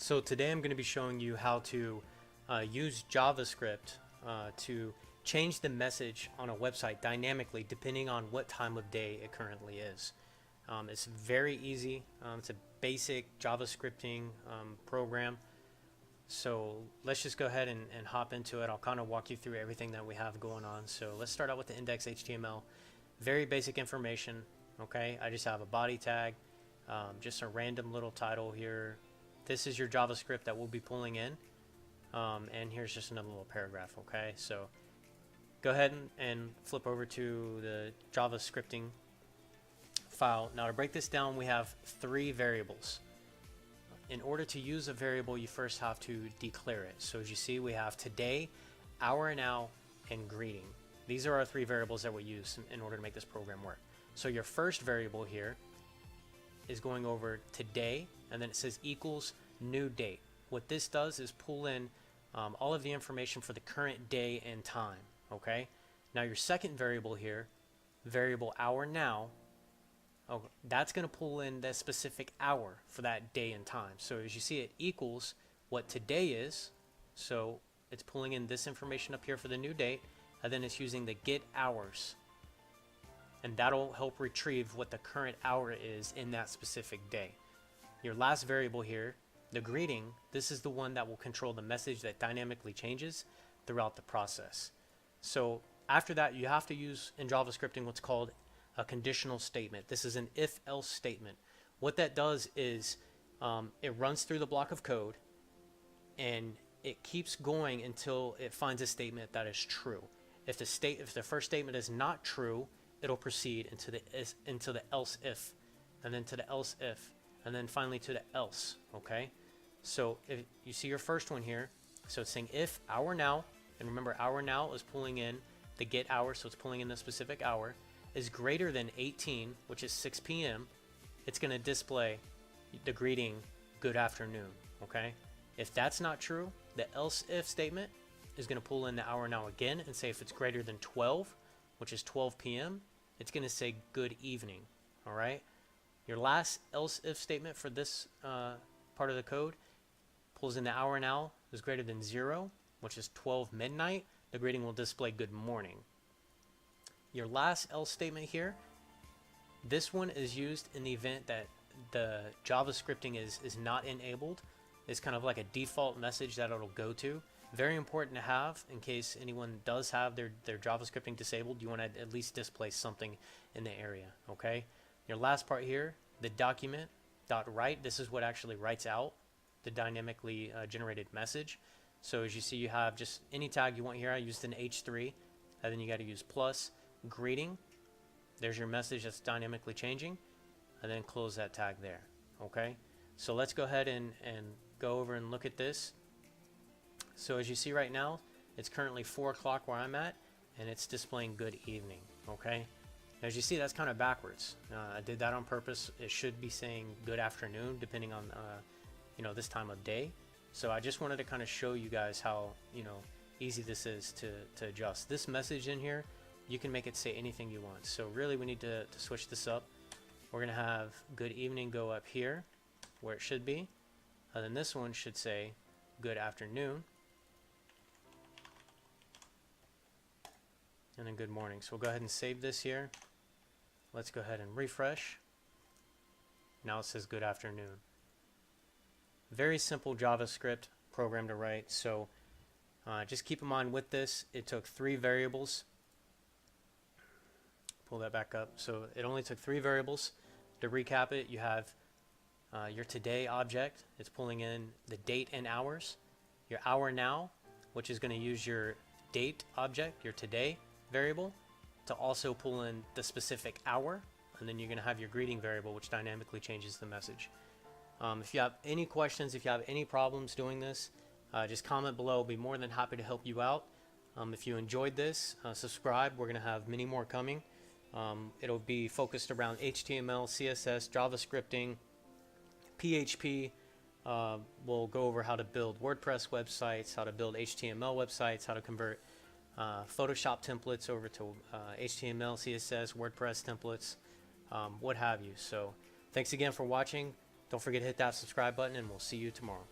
So today I'm going to be showing you how to use JavaScript to change the message on a website dynamically depending on what time of day it currently is. It's very easy. It's a basic JavaScripting program. So let's just go ahead and hop into it. I'll kind of walk you through everything that we have going on. So let's start out with the index HTML. Very basic information. Okay, I just have a body tag, just a random little title here. This is your JavaScript that we'll be pulling in, and here's just another little paragraph. Okay, so go ahead and flip over to the JavaScripting file. Now to break this down, we have three variables. In order to use a variable, you first have to declare it. So as you see, we have today, hour, now, and greeting. These are our three variables that we use in order to make this program work. So your first variable here is going over today, and then it says equals new date. What this does is pull in all of the information for the current day and time. Okay, now your second variable here, variable hour now, that's going to pull in the specific hour for that day and time. So as you see, it equals what today is, so it's pulling in this information up here for the new date, and then it's using the get hours, and that'll help retrieve what the current hour is in that specific day. Your last variable here, the greeting, this is the one that will control the message that dynamically changes throughout the process. So after that, you have to use in JavaScripting what's called a conditional statement. This is an if-else statement. What that does is it runs through the block of code and it keeps going until it finds a statement that is true. If the first statement is not true, it'll proceed into the else if, and then to the else if, and then finally to the else. Okay, so if you see your first one here, so it's saying if hour now, and remember hour now is pulling in the get hour, so it's pulling in the specific hour, is greater than 18, which is 6 p.m., it's going to display the greeting good afternoon. Okay, if that's not true, the else if statement is going to pull in the hour now again and say if it's greater than 12, which is 12 p.m., it's going to say good evening. All right, your last else if statement for this part of the code pulls in the hour now is greater than 0, which is 12 midnight. The greeting will display good morning. Your last else statement here, this one is used in the event that the JavaScripting is not enabled. It's kind of like a default message that it'll go to. Very important to have in case anyone does have their JavaScripting disabled. You want to at least display something in the area. Okay, your last part here, the document.write, this is what actually writes out the dynamically generated message. So as you see, you have just any tag you want here. I used an H3, and then you got to use plus greeting. There's your message that's dynamically changing, and then close that tag there. Okay, so let's go ahead and go over and look at this. So as you see right now, it's currently 4 o'clock where I'm at, and it's displaying good evening. Okay, as you see, that's kind of backwards. I did that on purpose. It should be saying good afternoon depending on this time of day. So I just wanted to kind of show you guys how easy this is to adjust. This message in here, you can make it say anything you want. So really we need to switch this up. We're gonna have good evening go up here where it should be, and then this one should say good afternoon, and then good morning. So we'll go ahead and save this here. Let's go ahead and refresh. Now it says good afternoon. Very simple JavaScript program to write. So just keep in mind with this, it took 3 variables. Pull that back up. So it only took 3 variables. To recap it, you have your today object. It's pulling in the date and hours. Your hour now, which is going to use your date object, your today variable, to also pull in the specific hour. And then you're going to have your greeting variable, which dynamically changes the message. If you have any questions, if you have any problems doing this, just comment below. I'll be more than happy to help you out. If you enjoyed this, subscribe. We're going to have many more coming. It'll be focused around HTML, CSS, JavaScripting, PHP. We'll go over how to build WordPress websites, how to build HTML websites, how to convert Photoshop templates over to HTML, CSS, WordPress templates, what have you. So thanks again for watching. Don't forget to hit that subscribe button, and we'll see you tomorrow.